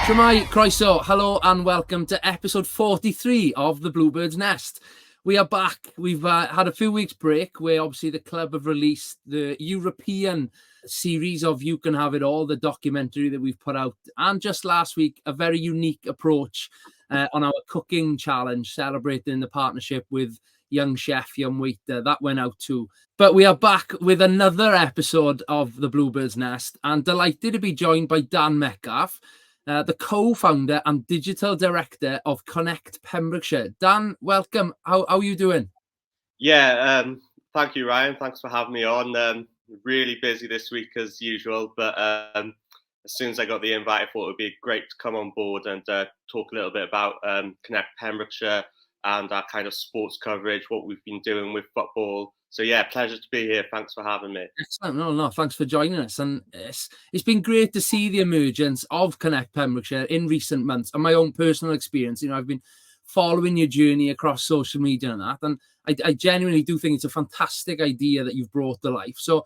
Shwmai, croeso, hello and welcome to episode 43 of the Bluebirds Nest. We are back. We've had a few weeks break where obviously the club have released the European series of You Can Have It All, the documentary that we've put out. And just last week, a very unique approach on our cooking challenge, celebrating the partnership with Young Chef, Young Waiter. That went out too. But we are back with another episode of the Bluebirds Nest and delighted to be joined by Dan Metcalf, the co-founder and digital director of Connect Pembrokeshire. Dan, welcome. How are you doing? Yeah, thank you, Ryan. Thanks for having me on. Really busy this week as usual, but as soon as I got the invite, I thought it would be great to come on board and talk a little bit about Connect Pembrokeshire and our kind of sports coverage, what we've been doing with football. So yeah, pleasure to be here. Thanks for having me. Excellent. No, thanks for joining us. And it's been great to see the emergence of Connect Pembrokeshire in recent months and my own personal experience. You know, I've been following your journey across social media and that, and I genuinely do think it's a fantastic idea that you've brought to life. So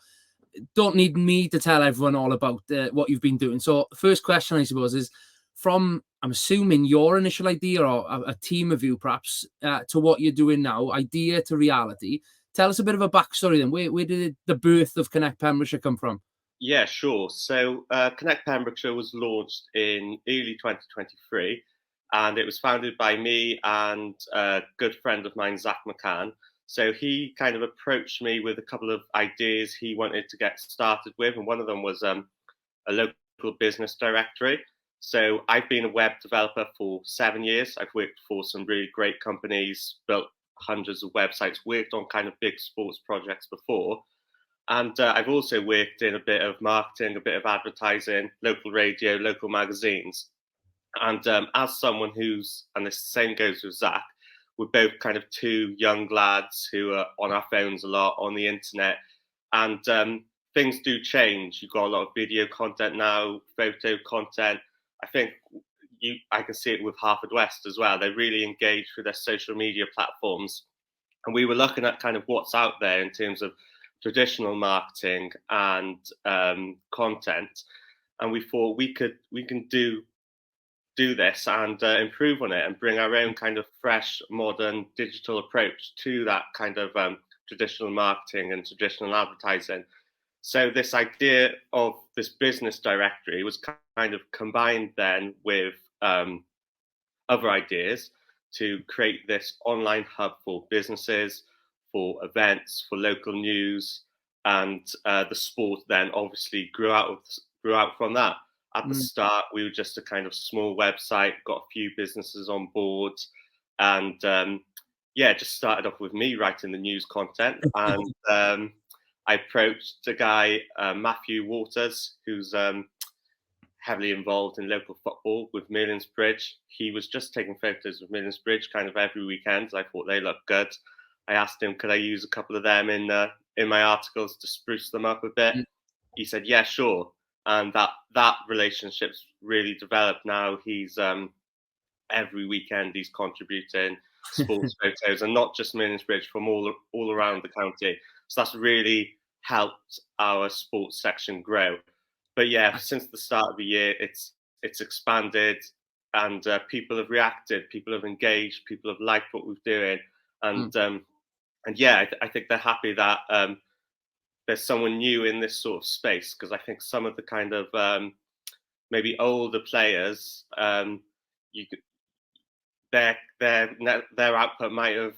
don't need me to tell everyone all about what you've been doing. So first question, I suppose, is from, I'm assuming, your initial idea or a team of you perhaps to what you're doing now, idea to reality. Tell us a bit of a backstory then. Where did the birth of Connect Pembrokeshire come from? Yeah, sure. So Connect Pembrokeshire was launched in early 2023, and it was founded by me and a good friend of mine, Zach McCann. So he kind of approached me with a couple of ideas he wanted to get started with, and one of them was a local business directory. So I've been a web developer for 7 years. I've worked for some really great companies, built hundreds of websites, worked on kind of big sports projects before. And I've also worked in a bit of marketing, a bit of advertising, local radio, local magazines. And as someone who's, and the same goes with Zach, we're both kind of two young lads who are on our phones a lot, on the internet. And things do change. You've got a lot of video content now, photo content. I think I can see it with Harvard West as well. They're really engaged with their social media platforms. And we were looking at kind of what's out there in terms of traditional marketing and content. And we thought we can do this and improve on it and bring our own kind of fresh, modern digital approach to that kind of traditional marketing and traditional advertising. So this idea of this business directory was kind of combined then with other ideas to create this online hub for businesses, for events, for local news, and the sport then obviously grew out from that. At the start, we were just a kind of small website, got a few businesses on board, and just started off with me writing the news content. And I approached a guy, Matthew Waters, who's heavily involved in local football with Merlin's Bridge. He was just taking photos of Merlin's Bridge kind of every weekend. I thought they looked good. I asked him, could I use a couple of them in my articles to spruce them up a bit? He said, yeah, sure. And that relationship's really developed now. He's every weekend he's contributing sports photos, and not just Merlin's Bridge, from all around the county. So that's really helped our sports section grow. But yeah, since the start of the year, it's expanded, and people have reacted, people have engaged, people have liked what we're doing, and yeah, I think they're happy that there's someone new in this sort of space, because I think some of the kind of maybe older players, their output might have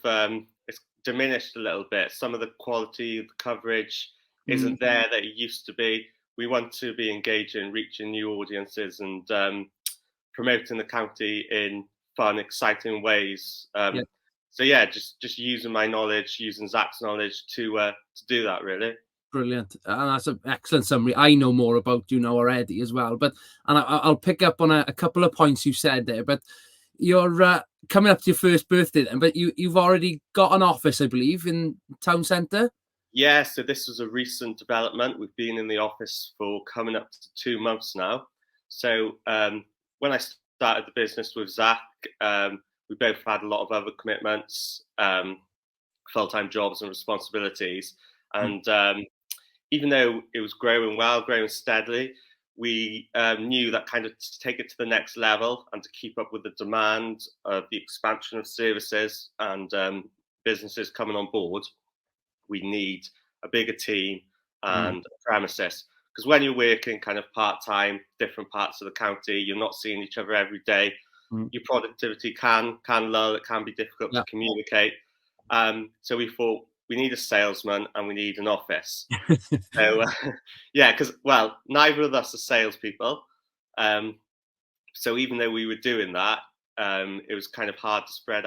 it's diminished a little bit. Some of the quality of the coverage isn't there that it used to be. We want to be engaging, reaching new audiences, and promoting the county in fun, exciting ways. So yeah, just using my knowledge, using Zach's knowledge to do that, really. Brilliant. And that's an excellent summary. I know more about you now already as well. But I'll pick up on a couple of points you said there. But you're coming up to your first birthday then, but you've already got an office, I believe, in town centre? Yeah, so this was a recent development. We've been in the office for coming up to 2 months now. So when I started the business with Zach, we both had a lot of other commitments, full-time jobs and responsibilities. And even though it was growing well, growing steadily, we knew that kind of to take it to the next level and to keep up with the demand of the expansion of services and businesses coming on board, we need a bigger team and a premises. Because when you're working kind of part-time, different parts of the county, you're not seeing each other every day. Your productivity can low. It can be difficult to communicate. So we thought we need a salesman and we need an office. So because neither of us are salespeople. So even though we were doing that, it was kind of hard to spread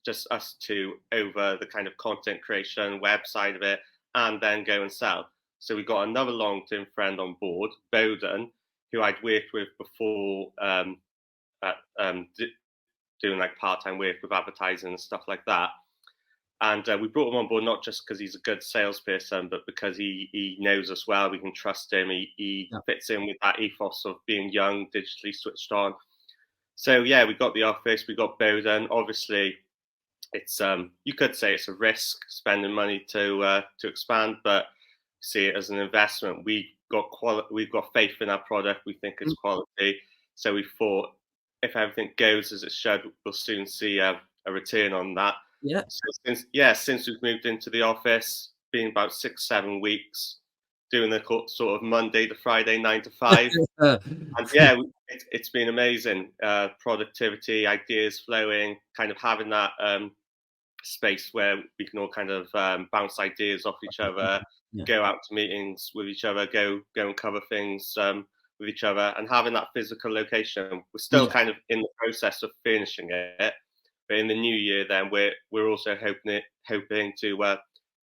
just us two over the kind of content creation, website of it, and then go and sell. So we got another long-term friend on board, Bowden, who I'd worked with before, doing like part-time work with advertising and stuff like that. And we brought him on board not just because he's a good salesperson, but because he knows us well. We can trust him. He fits in with that ethos of being young, digitally switched on. So we got the office. We got Bowden. Obviously, it's you could say it's a risk spending money to expand, but see it as an investment. We've got faith in our product. We think it's quality. So we thought if everything goes as it should, we'll soon see a return on that. Yeah. So since we've moved into the office, been about 6-7 weeks, doing the sort of Monday to Friday 9 to 5, and it's been amazing. Productivity, ideas flowing, kind of having that space where we can all kind of bounce ideas off each other, go out to meetings with each other, go and cover things with each other, and having that physical location. We're still kind of in the process of finishing it. But in the new year, then we're also hoping to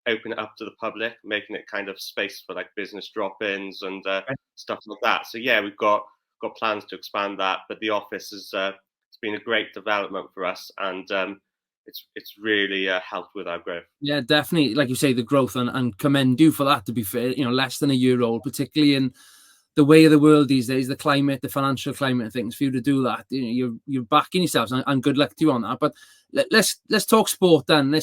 open it up to the public, making it kind of space for like business drop-ins and stuff like that. So we've got plans to expand that. But the office has it's been a great development for us, and it's really helped with our growth. Yeah, definitely. Like you say, the growth and commend you for that. To be fair, less than a year old, particularly in the way of the world these days, the climate, the financial climate and things, for you to do that, you're backing yourselves, and good luck to you on that. But let's talk sport then.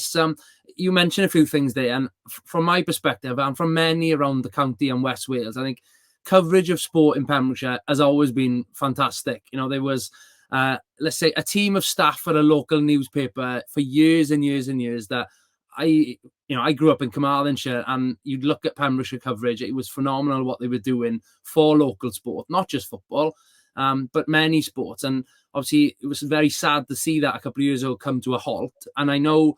You mentioned a few things there, and from my perspective, and from many around the county and West Wales, I think coverage of sport in Pembrokeshire has always been fantastic. There was, let's say, a team of staff at a local newspaper for years and years and years that I grew up in Carmarthenshire, and you'd look at Pembrokeshire coverage. It was phenomenal what they were doing for local sport, not just football, but many sports. And obviously, it was very sad to see that a couple of years ago come to a halt. And I know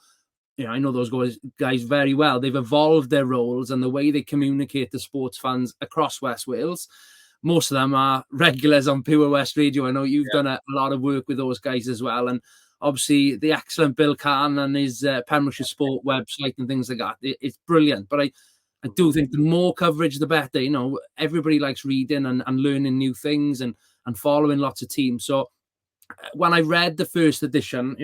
those guys very well. They've evolved their roles and the way they communicate to sports fans across West Wales. Most of them are regulars on Pure West Radio. I know you've done a lot of work with those guys as well. And obviously, the excellent Bill Kahn and his Pembrokeshire Sport website and things like that. It's brilliant. But I do think the more coverage, the better. Everybody likes reading and learning new things and following lots of teams. So when I read the first edition,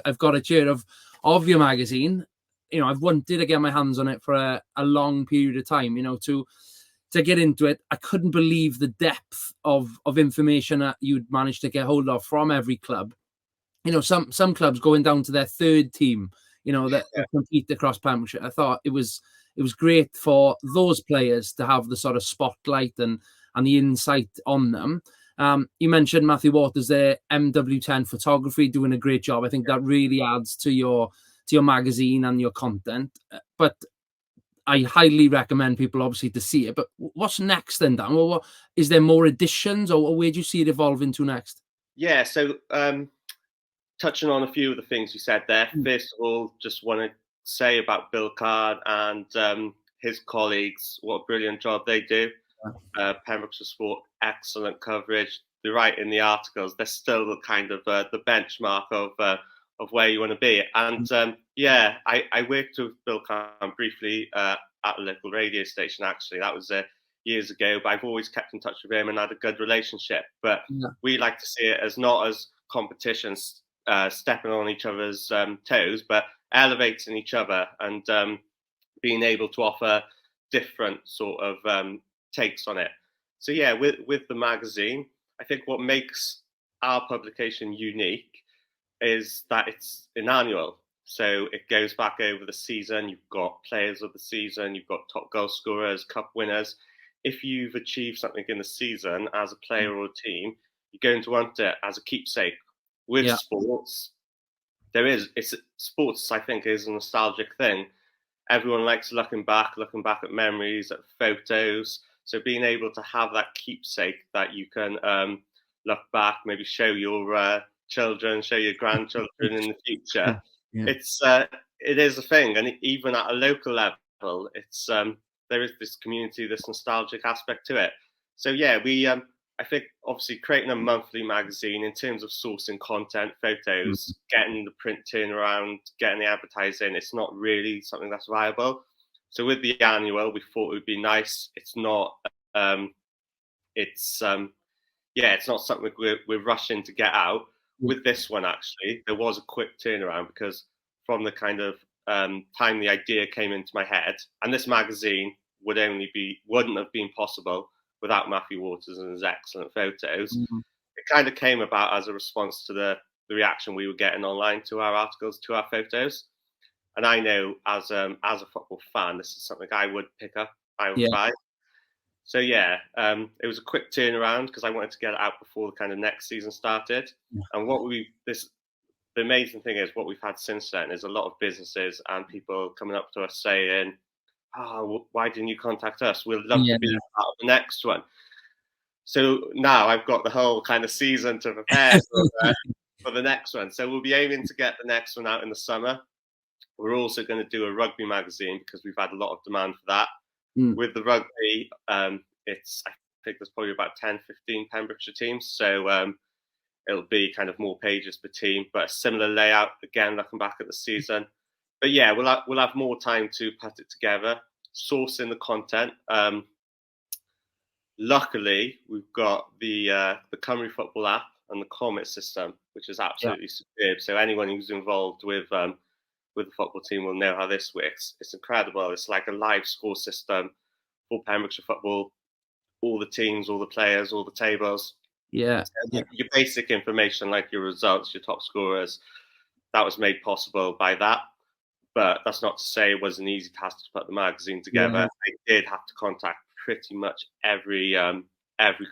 I've got a chair of your magazine. I've wanted to get my hands on it for a long period of time, to get into it. I couldn't believe the depth of information that you'd managed to get hold of from every club. Some clubs going down to their third team, that compete across Pembrokeshire. I thought it was great for those players to have the sort of spotlight and the insight on them. You mentioned Matthew Waters there, MW10 Photography, doing a great job. I think that really adds to your magazine and your content. But I highly recommend people obviously to see it. But what's next then, Dan? Well, is there more editions, or where do you see it evolving to next? Yeah, so touching on a few of the things you said there. First of all, just want to say about Bill Card and his colleagues, what a brilliant job they do. Pembrokeshire Sport, excellent coverage. They write in the articles, they're still the kind of the benchmark of where you want to be. And I worked with Bill Card briefly at a local radio station, actually. That was years ago, but I've always kept in touch with him and had a good relationship. But we like to see it as not as competitions, stepping on each other's toes, but elevating each other and being able to offer different sort of takes on it. So with the magazine, I think what makes our publication unique is that it's an annual. So it goes back over the season. You've got players of the season, you've got top goal scorers, cup winners. if you've achieved something in the season as a player or a team, you're going to want it as a keepsake. With sports, sports, I think, is a nostalgic thing. Everyone likes looking back at memories, at photos. So being able to have that keepsake that you can look back, maybe show your children, show your grandchildren in the future. It is a thing, and even at a local level, it's there is this community, this nostalgic aspect to it. So yeah, I think obviously creating a monthly magazine in terms of sourcing content, photos, getting the print turnaround, getting the advertising, it's not really something that's viable. So with the annual, we thought it would be nice. It's not, it's not something we're rushing to get out. With this one, actually, there was a quick turnaround because from the kind of time the idea came into my head, and this magazine wouldn't have been possible without Matthew Waters and his excellent photos. It kind of came about as a response to the reaction we were getting online to our articles, to our photos. And I know as a football fan, this is something I would pick up, I would buy. So it was a quick turnaround because I wanted to get it out before the kind of next season started. And the amazing thing is what we've had since then is a lot of businesses and people coming up to us saying, "Oh, why didn't you contact us? We'd love to be part of the next one." So now I've got the whole kind of season to prepare for the next one. So we'll be aiming to get the next one out in the summer. We're also going to do a rugby magazine because we've had a lot of demand for that. With the rugby, I think there's probably about 10, 15 Pembrokeshire teams. So it'll be kind of more pages per team, but a similar layout, again, looking back at the season. But yeah, we'll have more time to put it together, sourcing the content. Luckily, we've got the Cymru Football app and the Comet system, which is absolutely superb. So anyone who's involved with the football team will know how this works. It's incredible. It's like a live score system for Pembrokeshire football, all the teams, all the players, all the tables. Your basic information like your results, your top scorers, that was made possible by that. But that's not to say it was an easy task to put the magazine together. I did have to contact pretty much every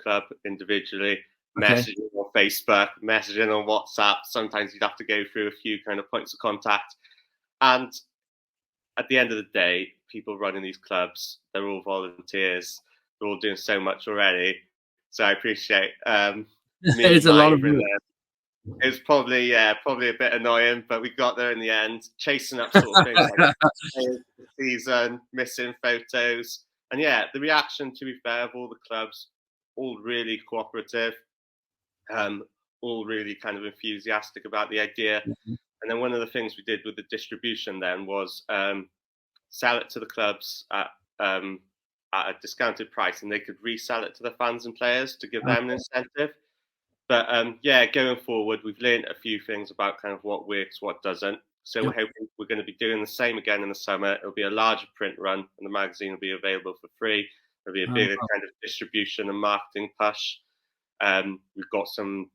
club individually, messaging on Facebook, messaging on WhatsApp. Sometimes you'd have to go through a few kind of points of contact. And at the end of the day, people running these clubs, they're all volunteers. They're all doing so much already. So I appreciate it's a lot of work. It was probably a bit annoying, but we got there in the end, chasing up sort of things like the season, missing photos. And the reaction, to be fair, of all the clubs, all really cooperative, all really kind of enthusiastic about the idea. And then one of the things we did with the distribution then was sell it to the clubs at a discounted price, and they could resell it to the fans and players to give them an incentive. But going forward, we've learned a few things about kind of what works, what doesn't. So we're hoping we're going to be doing the same again in the summer. It'll be a larger print run, and the magazine will be available for free. There'll be a bigger kind of distribution and marketing push. We've got some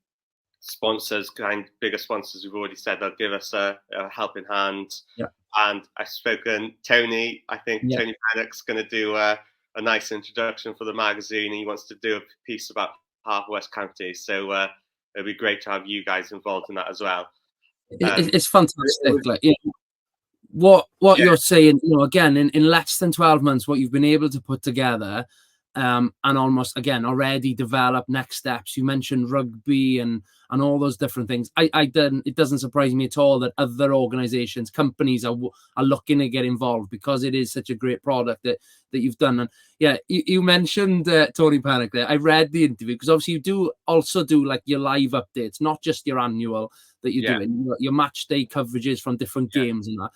sponsors, bigger sponsors who've already said they'll give us a helping hand. And I've spoken Tony. I think Tony Pennock's going to do a nice introduction for the magazine. He wants to do a piece about Half West County, so it'd be great to have you guys involved in that as well. It's fantastic. Like, what you're saying, again, in less than 12 months, what you've been able to put together, and almost again already develop next steps. You mentioned rugby and all those different things. It doesn't surprise me at all that other organizations, companies are looking to get involved because it is such a great product that you've done. And you mentioned Tony Pennock there. I read the interview because obviously you do also do like your live updates, not just your annual that you're doing, your match day coverages from different games and that.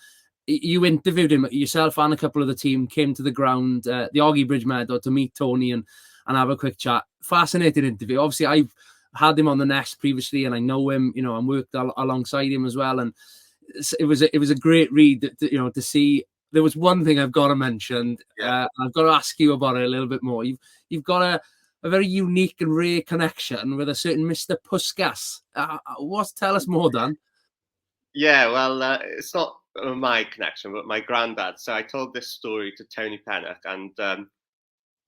You interviewed him yourself, and a couple of the team came to the ground, the Oggy Bridge Meadow, to meet Tony and have a quick chat. Fascinating interview. Obviously, I've had him on the Nest previously, and I know him, and worked alongside him as well. And it was a great read, to see. There was one thing I've got to mention. I've got to ask you about it a little bit more. You've got a very unique and rare connection with a certain Mr. Puskas. Tell us more, Dan. Yeah, well, it's not my connection, but my granddad. So I told this story to Tony Pennock, and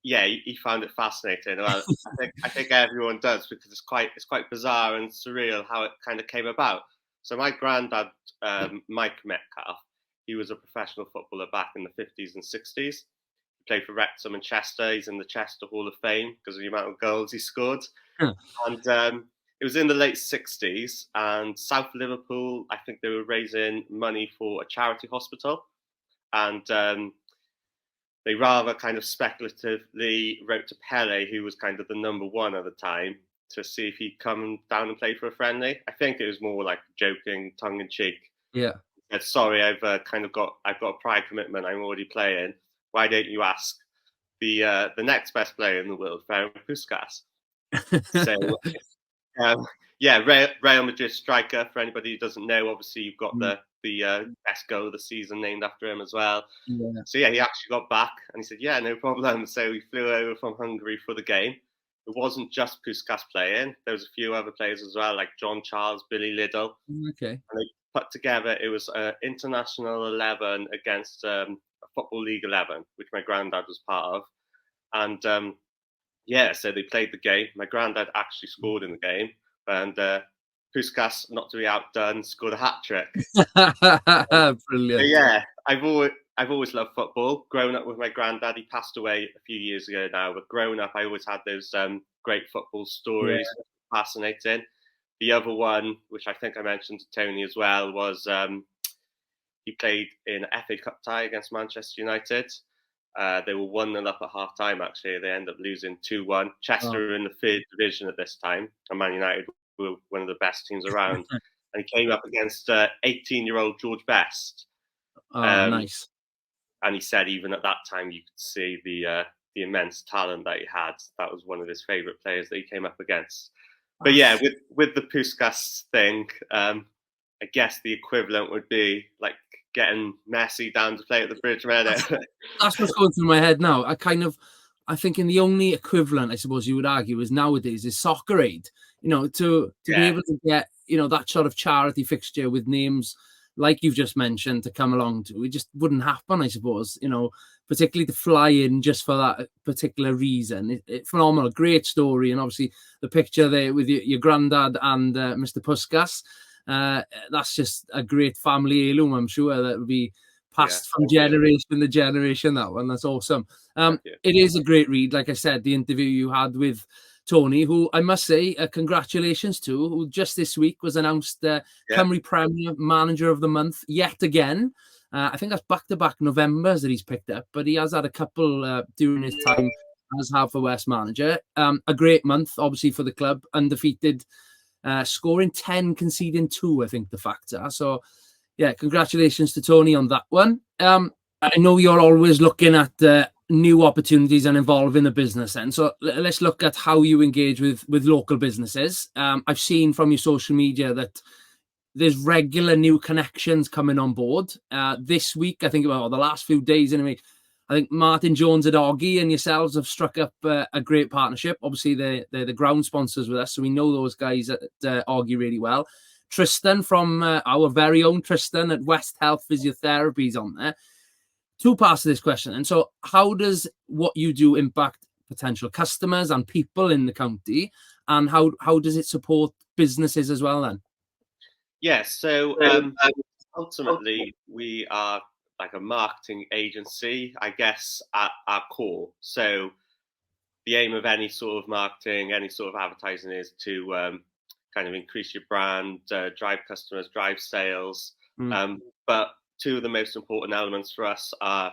yeah, he found it fascinating. Well, I think everyone does, because it's quite bizarre and surreal how it kind of came about. So my granddad, Mike Metcalf, he was a professional footballer back in the 50s and 60s. He played for Wrexham and Chester. He's in the Chester Hall of Fame because of the amount of goals he scored. And it was in the late 60s, and South Liverpool, I think they were raising money for a charity hospital. And they rather kind of speculatively wrote to Pele, who was kind of the number one at the time, to see if he'd come down and play for a friendly. I think it was more like joking, tongue in cheek. Yeah. He said, sorry, I've got a prior commitment. I'm already playing. Why don't you ask the next best player in the world, Ferenc Puskas? So yeah, Real Madrid striker. For anybody who doesn't know, obviously you've got the best goal of the season named after him as well. Yeah. So yeah, he actually got back and he said, yeah, no problem. So he flew over from Hungary for the game. It wasn't just Puskas playing. There was a few other players as well, like John Charles, Billy Liddell. Okay. And they put together, it was an international 11 against a Football League 11, which my granddad was part of. And yeah, so they played the game. My granddad actually scored in the game. And Puskas, not to be outdone, scored a hat-trick. Brilliant. So yeah, I've always loved football. Growing up with my granddad, he passed away a few years ago now, but growing up, I always had those great football stories. Yeah. Fascinating. The other one, which I think I mentioned to Tony as well, was he played in an FA Cup tie against Manchester United. They were 1-0 up at half time, actually. They ended up losing 2-1. Chester were in the third division at this time, and Man United were one of the best teams around. And he came up against 18-year-old George Best. Nice. And he said even at that time you could see the immense talent that he had. That was one of his favourite players that he came up against. But yeah, with the Puskas thing, I guess the equivalent would be like getting Messi down to play at the Bridge Meadow. That's what's going through my head now. I think in the only equivalent, I suppose you would argue, is nowadays is Soccer Aid. You know, to be able to get, you know, that sort of charity fixture with names like you've just mentioned to come along to, it just wouldn't happen, I suppose, you know, particularly to fly in just for that particular reason. It's phenomenal, great story. And obviously the picture there with your granddad and Mr. Puskas, that's just a great family heirloom, I'm sure, that would be passed from generation to generation, that one. That's awesome. It is a great read. Like I said, the interview you had with Tony, who I must say, congratulations to, who just this week was announced Cymru Premier Manager of the Month yet again. I think that's back-to-back Novembers that he's picked up, but he has had a couple during his time as Haverfordwest manager. A great month, obviously, for the club, undefeated, scoring 10, conceding 2, I think the facts are. So, yeah, congratulations to Tony on that one. I know you're always looking at new opportunities and involving the business then. So let's look at how you engage with local businesses. I've seen from your social media that there's regular new connections coming on board. This week, I think about the last few days anyway, I think Martin Jones at Oggy and yourselves have struck up a great partnership. Obviously, they're the ground sponsors with us, so we know those guys at Oggy really well. Tristan from our very own Tristan at West Health Physiotherapy is on there. Two parts to this question. And so how does what you do impact potential customers and people in the county? And how does it support businesses as well then? Yes, so ultimately we are like a marketing agency, I guess, at our core. So the aim of any sort of marketing, any sort of advertising is to kind of increase your brand, drive customers, drive sales. But two of the most important elements for us are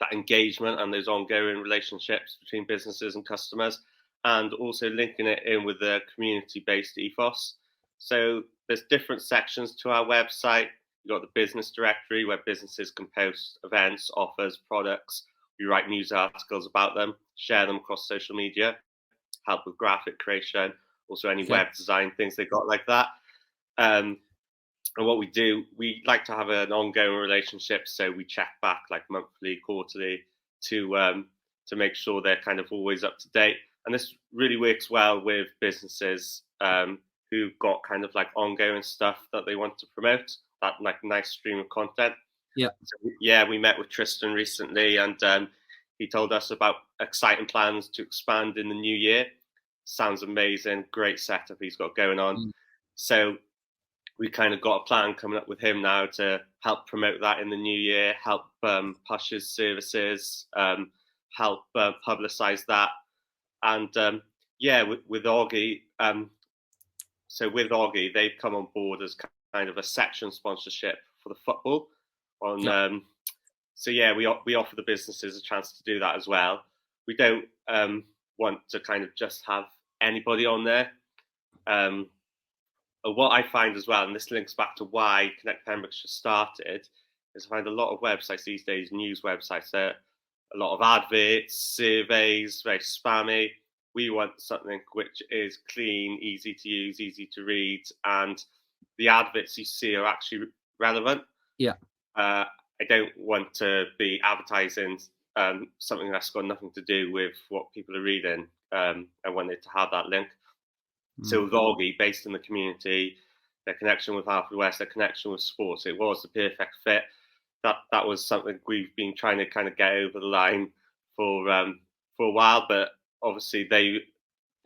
that engagement and those ongoing relationships between businesses and customers, and also linking it in with the community-based ethos. So there's different sections to our website. You've got the business directory where businesses can post events, offers, products. We write news articles about them, share them across social media, help with graphic creation, also any web design things they've got like that. And what we do, we like to have an ongoing relationship, so we check back like monthly, quarterly to make sure they're kind of always up to date. And this really works well with businesses who've got kind of like ongoing stuff that they want to promote, that like nice stream of content. Yeah. So, yeah, we met with Tristan recently, and he told us about exciting plans to expand in the new year. Sounds amazing. Great setup he's got going on. So we kind of got a plan coming up with him now to help promote that in the new year, help push his services, help publicize that. And with Augie, so with Augie, they've come on board as kind of a section sponsorship for the football. We offer the businesses a chance to do that as well. We don't want to kind of just have anybody on there. What I find as well, and this links back to why Connect Pembrokeshire started, is I find a lot of websites these days, news websites, a lot of adverts, surveys, very spammy. We want something which is clean, easy to use, easy to read, and the adverts you see are actually relevant. Yeah. I don't want to be advertising something that's got nothing to do with what people are reading. I wanted to have that link. So with Augie, based in the community, their connection with Haverfordwest, their connection with sports, it was the perfect fit. That was something we've been trying to kind of get over the line for a while, but obviously they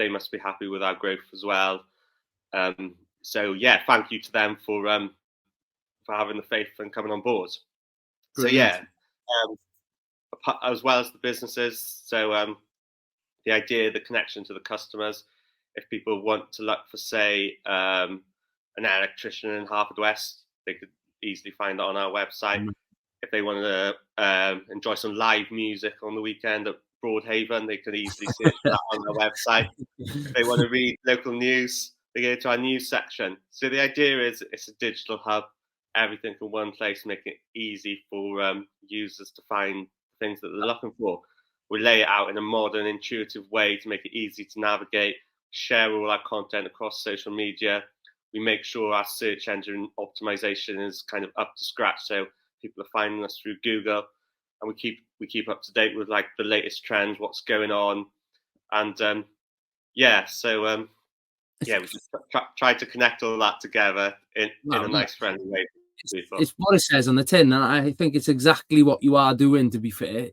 must be happy with our growth as well. Thank you to them for having the faith and coming on board. Brilliant. As well as the businesses. So the idea, the connection to the customers. If people want to look for, say, an electrician in Haverfordwest, they could easily find it on our website. If they want to enjoy some live music on the weekend at Broadhaven, they could easily search that on our website. If they want to read local news, they go to our news section. So the idea is it's a digital hub, everything in one place, making it easy for users to find things that they're looking for. We lay it out in a modern, intuitive way to make it easy to navigate, share all our content across social media. We make sure our search engine optimization is kind of up to scratch, so people are finding us through Google, and we keep up to date with like the latest trends, what's going on, and we just try to connect all that together in a nice, friendly way. It's what it says on the tin, and I think it's exactly what you are doing, to be fair,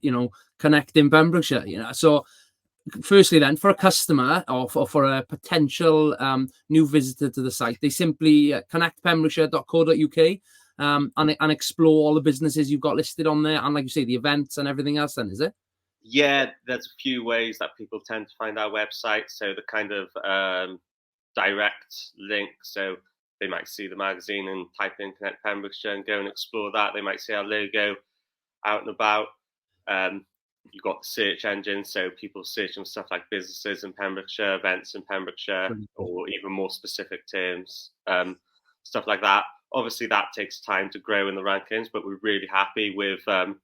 connecting Pembrokeshire, so firstly then, for a customer or for a potential new visitor to the site, they simply connectpembrokeshire.co.uk and explore all the businesses you've got listed on there, and like you say, the events and everything else then, is it? Yeah, there's a few ways that people tend to find our website. So the kind of direct link, so they might see the magazine and type in Connect Pembrokeshire and go and explore that. They might see our logo out and about. You've got the search engine, so people searching stuff like businesses in Pembrokeshire, events in Pembrokeshire, or even more specific terms, stuff like that. Obviously, that takes time to grow in the rankings, but we're really happy with the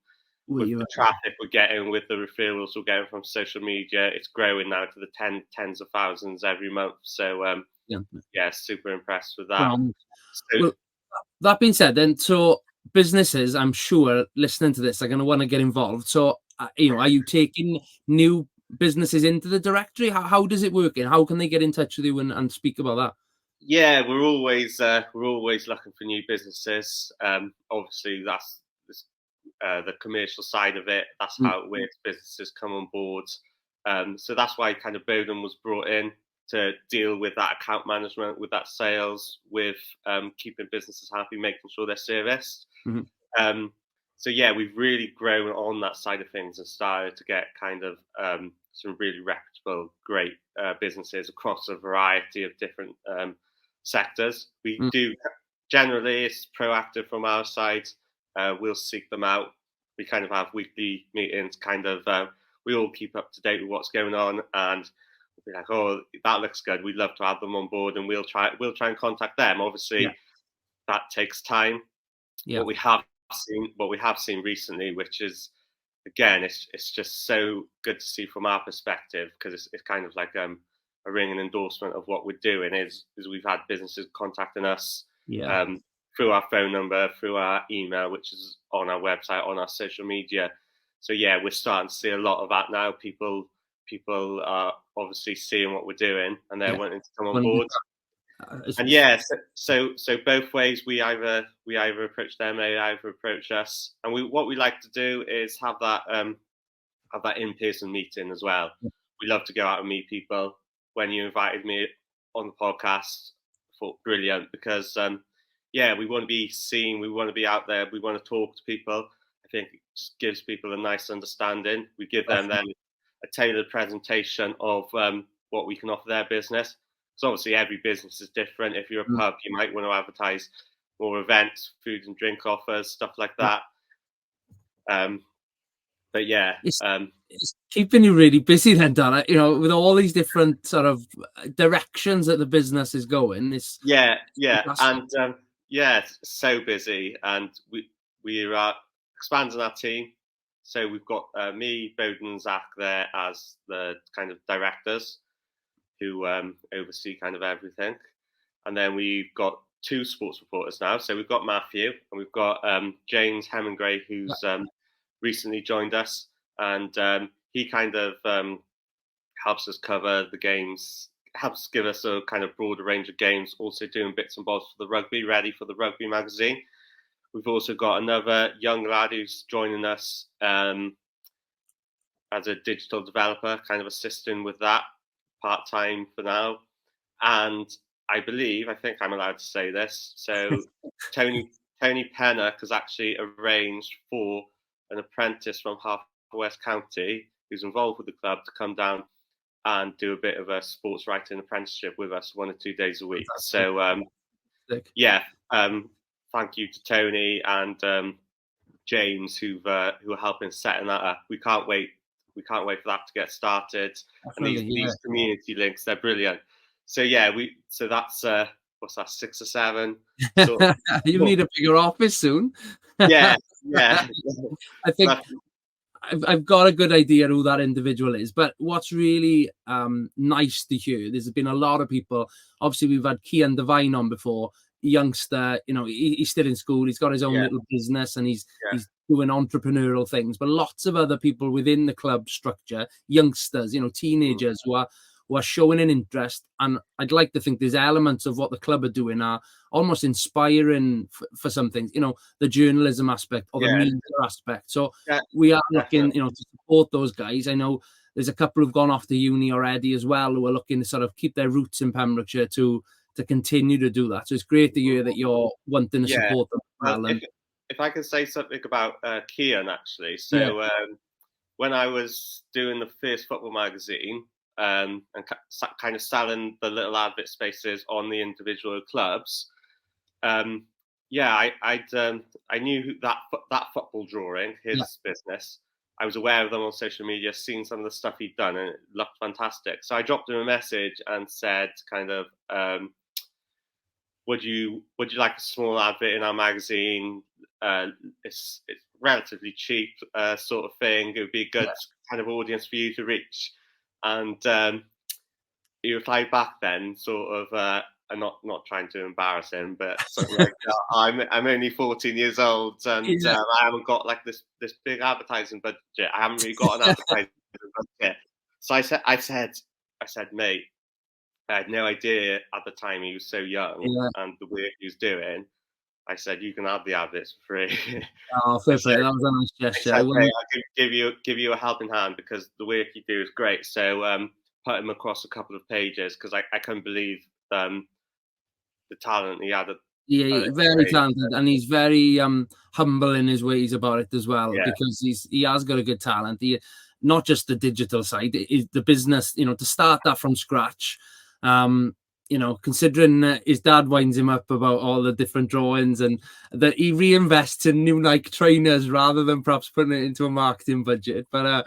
traffic we're getting, with the referrals we're getting from social media. It's growing now to the tens of thousands every month. So, super impressed with that. Well, that being said, then, so businesses, I'm sure, listening to this, are going to want to get involved. So, are you taking new businesses into the directory? How does it work, and how can they get in touch with you and speak about that? Yeah, we're always looking for new businesses. Obviously, that's the commercial side of it. That's how it works. Businesses come on board. So that's why kind of Bowden was brought in to deal with that account management, with that sales, with keeping businesses happy, making sure they're serviced. We've really grown on that side of things and started to get kind of some really reputable, great businesses across a variety of different sectors. We do generally, it's proactive from our side. We'll seek them out. We kind of have weekly meetings, we all keep up to date with what's going on, and we'll be like, oh, that looks good, we'd love to have them on board, and we'll try and contact them. Obviously, that takes time. What we have seen recently, which is, again, it's just so good to see from our perspective, because it's kind of like a ringing endorsement of what we're doing, is we've had businesses contacting us through our phone number, through our email, which is on our website, on our social media. So we're starting to see a lot of that now. People are obviously seeing what we're doing, and they're wanting to come on board. And so both ways, we either approach them, they either approach us. And what we like to do is have have that in-person meeting as well. We love to go out and meet people. When you invited me on the podcast, I thought brilliant, because we want to be seen, we want to be out there, we want to talk to people. I think it just gives people a nice understanding. We give them then a tailored presentation of what we can offer their business. So obviously every business is different. If you're a pub, you might want to advertise more events, food and drink offers, stuff like that. But yeah, it's keeping you really busy then, Dan. You know, with all these different sort of directions that the business is going. It's it's so busy, and we are expanding our team. So we've got me, Bowden, and Zach there as the kind of directors who oversee kind of everything, and then we've got 2 sports reporters now. So we've got Matthew and we've got James Hemingway, who's recently joined us, and he kind of helps us cover the games, helps give us a kind of broader range of games, also doing bits and bobs for the rugby, ready for the rugby magazine. We've also got another young lad who's joining us as a digital developer, kind of assisting with that part-time for now. And I think I'm allowed to say this, so Tony Pennock has actually arranged for an apprentice from Half West County who's involved with the club to come down and do a bit of a sports writing apprenticeship with us 1 or 2 days a week. So thank you to Tony and James who are helping setting that up. We can't wait for that to get started. Definitely, and these community links, they're brilliant. So that's what's that, 6 or 7? You need a bigger office soon. Yeah. I think I've got a good idea who that individual is, but what's really nice to hear, there's been a lot of people. Obviously, we've had Kian Devine on before, youngster. You know, he's still in school. He's got his own little business, and he's doing entrepreneurial things. But lots of other people within the club structure, youngsters, you know, teenagers who are showing an interest. And I'd like to think there's elements of what the club are doing are almost inspiring for some things, you know, the journalism aspect or the media aspect. So we are looking, you know, to support those guys. I know there's a couple who've gone off to uni already as well, who are looking to sort of keep their roots in Pembrokeshire to continue to do that. So it's great to hear that you're wanting to support them as well. If I can say something about Kian, actually. So when I was doing the first football magazine, and kind of selling the little advert spaces on the individual clubs, I knew that football drawing, his business. I was aware of them on social media, seen some of the stuff he'd done, and it looked fantastic. So I dropped him a message and said, kind of, would you like a small advert in our magazine? It's relatively cheap, sort of thing. It would be a good kind of audience for you to reach. And he replied back then, sort of, I'm not trying to embarrass him, but something like, I'm only 14 years old, and I haven't got like this big advertising budget. I haven't really got an advertising budget. So I said, mate, I had no idea at the time he was so young and the work he was doing. I said, you can have the adverts for free. Oh, fair play. That was a nice gesture. I can give you a helping hand because the work you do is great. So put him across a couple of pages because I couldn't believe the talent he had. Very talented, and he's very humble in his ways about it as well, because he has got a good talent. He, not just the digital side, is the business, you know, to start that from scratch. You know, considering his dad winds him up about all the different drawings and that he reinvests in new Nike trainers rather than perhaps putting it into a marketing budget. But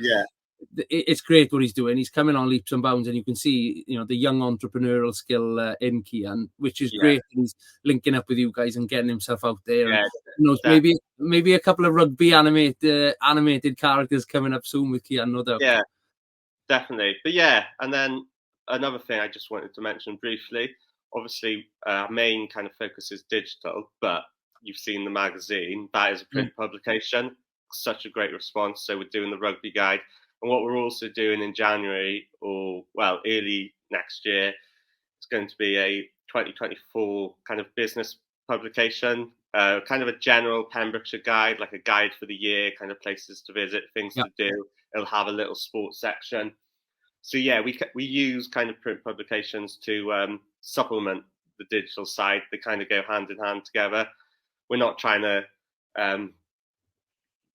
it's great what he's doing. He's coming on leaps and bounds, and you can see, you know, the young entrepreneurial skill in Kian, which is great. He's linking up with you guys and getting himself out there. And, you know, maybe a couple of rugby animated characters coming up soon with Kian, no doubt. Yeah, definitely. But and then another thing I just wanted to mention briefly, obviously our main kind of focus is digital, but you've seen the magazine, that is a print publication, such a great response. So we're doing the rugby guide, and what we're also doing in January, or early next year, it's going to be a 2024 kind of business publication, kind of a general Pembrokeshire guide, like a guide for the year, kind of places to visit, things to do. it'll have a little sports section. So yeah, we use kind of print publications to supplement the digital side. They kind of go hand in hand together. We're not trying to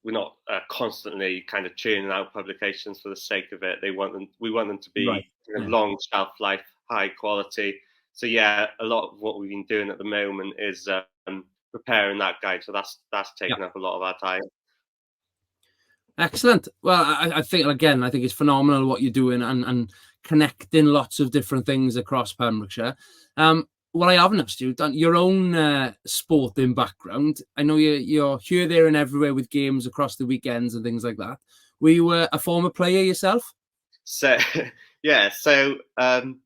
we're not constantly kind of churning out publications for the sake of it. We want them to be long shelf life, high quality. So yeah, a lot of what we've been doing at the moment is preparing that guide. So that's taken up a lot of our time. Excellent. Well, I think it's phenomenal what you're doing and connecting lots of different things across Pembrokeshire. What I haven't asked you, Dan, your own sporting background. I know you're here, there, and everywhere with games across the weekends and things like that. Were you a former player yourself? So yeah, I'm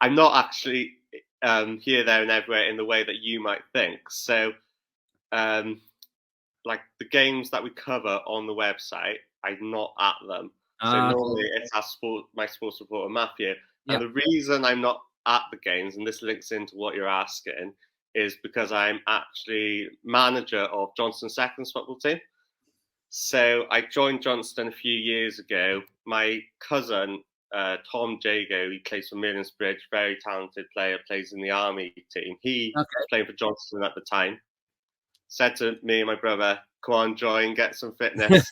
not actually here, there, and everywhere in the way that you might think. So, like the games that we cover on the website, I'm not at them. So normally it's my sports reporter Matthew, and the reason I'm not at the games, and this links into what you're asking, is because I'm actually manager of Johnston Seconds football team. So I joined Johnston a few years ago. My cousin, Tom Jago, he plays for Middlesbridge, very talented player, plays in the army team. He was playing for Johnston at the time. Said to me and my brother, "Come on, join, get some fitness."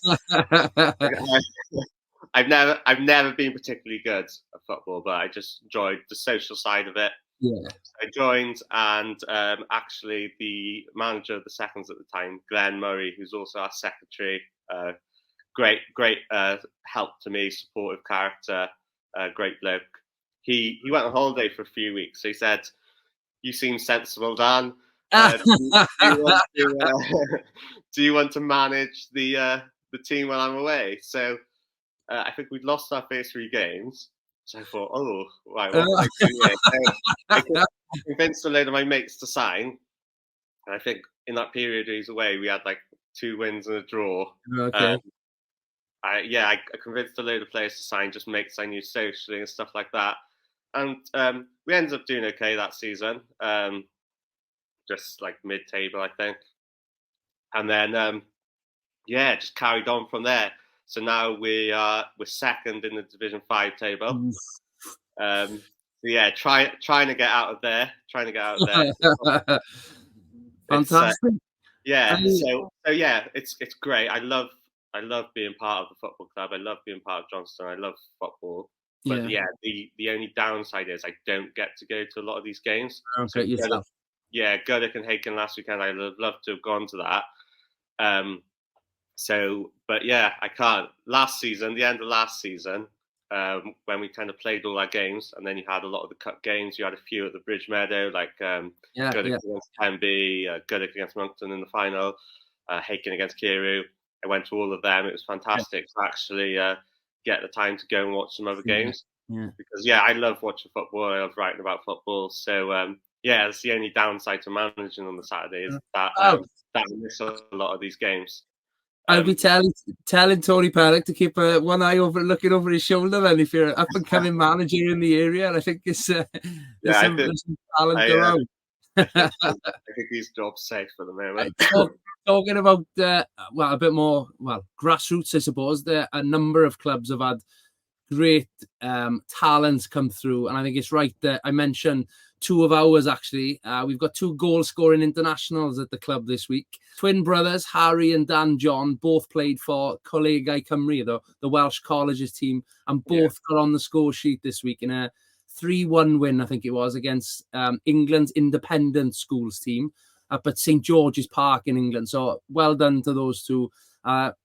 I've never been particularly good at football, but I just enjoyed the social side of it. Yeah. So I joined, and actually the manager of the Seconds at the time, Glenn Murray, who's also our secretary, great help to me, supportive character, great bloke. He went on holiday for a few weeks, so he said, "You seem sensible, Dan. Do you want to manage the team while I'm away?" So I think we'd lost our first 3 games. So I thought, right, what can I do here? So I convinced a load of my mates to sign. And I think in that period he was away, we had like 2 wins and a draw. Okay. I convinced a load of players to sign, just mates I knew socially and stuff like that. And we ended up doing okay that season. Just like mid-table, I think. And then, just carried on from there. So now we're second in the Division 5 table. Trying to get out of there. Fantastic. It's great. I love being part of the football club. I love being part of Johnston. I love football. But the only downside is I don't get to go to a lot of these games. Okay, yourself. Goodwick and Haken last weekend. I'd love to have gone to that. I can't. The end of last season, when we kind of played all our games, and then you had a lot of the cup games. You had a few at the Bridge Meadow, like Goodwick against Tenby, Goodwick against Moncton in the final, Haken against Kiru. I went to all of them. It was fantastic to actually get the time to go and watch some other games. Yeah. Because I love watching football. I love writing about football. So that's the only downside to managing on the Saturday is that I miss a lot of these games. I'll be telling Tony Pellick to keep one eye looking over his shoulder then if you're an up-and-coming manager in the area. And I think there's some talent around. I think his job's safe for the moment. Talking about, a bit more, grassroots, I suppose. A number of clubs have had great talents come through. And I think it's right that I mentioned 2 of ours, actually. We've got 2 goal-scoring internationals at the club this week. Twin brothers, Harry and Dan John, both played for Colegau Cymru, the Welsh colleges team, and both got on the score sheet this week in a 3-1 win, I think it was, against England's independent schools team up at St George's Park in England. So well done to those 2.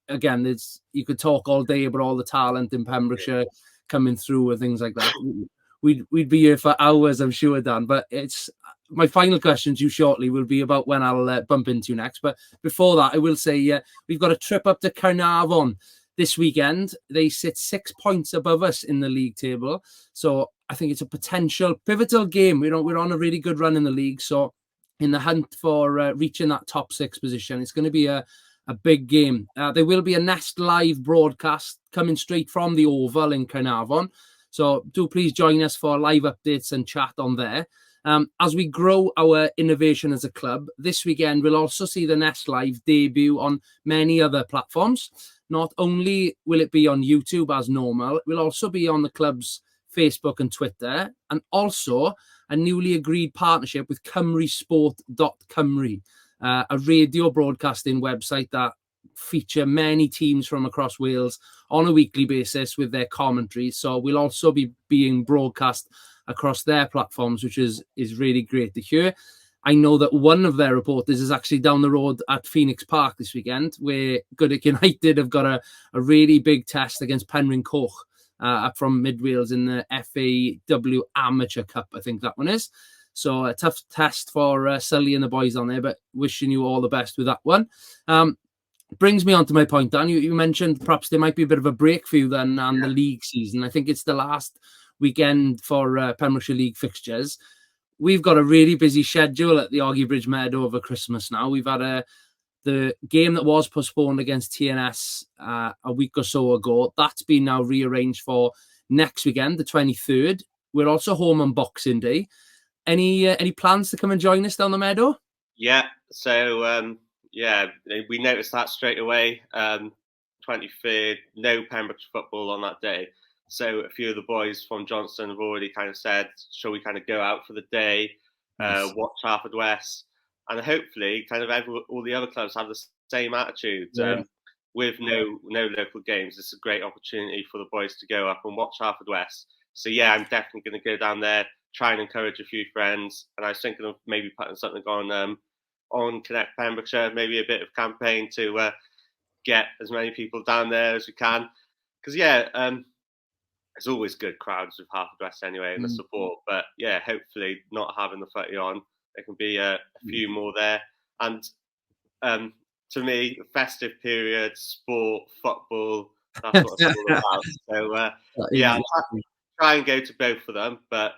Again, you could talk all day about all the talent in Pembrokeshire coming through and things like that. We'd be here for hours, I'm sure, Dan. But it's my final question to you shortly will be about when I'll bump into you next. But before that, I will say we've got a trip up to Caernarfon this weekend. They sit 6 points above us in the league table. So I think it's a potential pivotal game. We're on a really good run in the league. So in the hunt for reaching that top 6 position, it's going to be a big game. There will be a Nest live broadcast coming straight from the Oval in Caernarfon. So do please join us for live updates and chat on there. As we grow our innovation as a club, this weekend we'll also see the Nest Live debut on many other platforms. not only will it be on YouTube as normal, it will also be on the club's Facebook and Twitter, and also a newly agreed partnership with cymrusport.cymru, a radio broadcasting website that feature many teams from across Wales on a weekly basis with their commentaries. So we'll also be being broadcast across their platforms, which is really great to hear. I know that one of their reporters is actually down the road at Phoenix Park this weekend, where Goodwick United have got a really big test against Pembrokeshire up from Mid Wales in the FAW Amateur Cup, I think that one is. So a tough test for Sully and the boys on there, but wishing you all the best with that one. Brings me on to my point, Dan. You mentioned perhaps there might be a bit of a break for you then on the league season. I think it's the last weekend for Pembrokeshire League fixtures. We've got a really busy schedule at the Oggy Bridge Meadow over Christmas now. We've had the game that was postponed against TNS a week or so ago. That's been now rearranged for next weekend, the 23rd. We're also home on Boxing Day. Any plans to come and join us down the meadow? Yeah, so we noticed that straight away. 23rd, no Pembrokeshire football on that day. So a few of the boys from Johnston have already kind of said, shall we kind of go out for the day, watch Harford West, and hopefully kind of all the other clubs have the same attitude. With no local games, it's a great opportunity for the boys to go up and watch Harford West. So yeah, I'm definitely going to go down there, try and encourage a few friends. And I was thinking of maybe putting something on Connect Pembrokeshire, maybe a bit of campaign to get as many people down there as we can. Because there's always good crowds with Harford West anyway, and the support. But yeah, hopefully not having the footy on, there can be a few more there. And to me, festive period, sport, football, that's what it's all about. So I'll try and go to both of them, but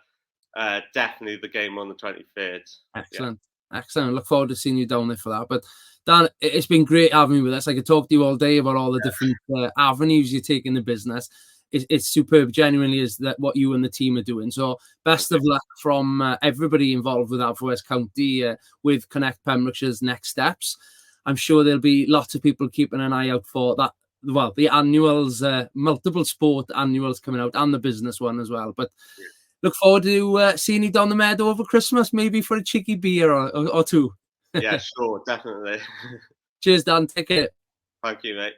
definitely the game on the 23rd. Excellent. Excellent. Look forward to seeing you down there for that. But Dan, it's been great having you with us. I could talk to you all day about all the different avenues you take in the business. It's superb, genuinely, is that what you and the team are doing. So best of luck from everybody involved with Harford West County with Connect Pembrokeshire's next steps. I'm sure there'll be lots of people keeping an eye out for that. Well, the annuals, multiple sport annuals coming out, and the business one as well. But look forward to seeing you down the meadow over Christmas, maybe for a cheeky beer or two. Yeah, sure, definitely. Cheers, Dan. Take care. Thank you, mate.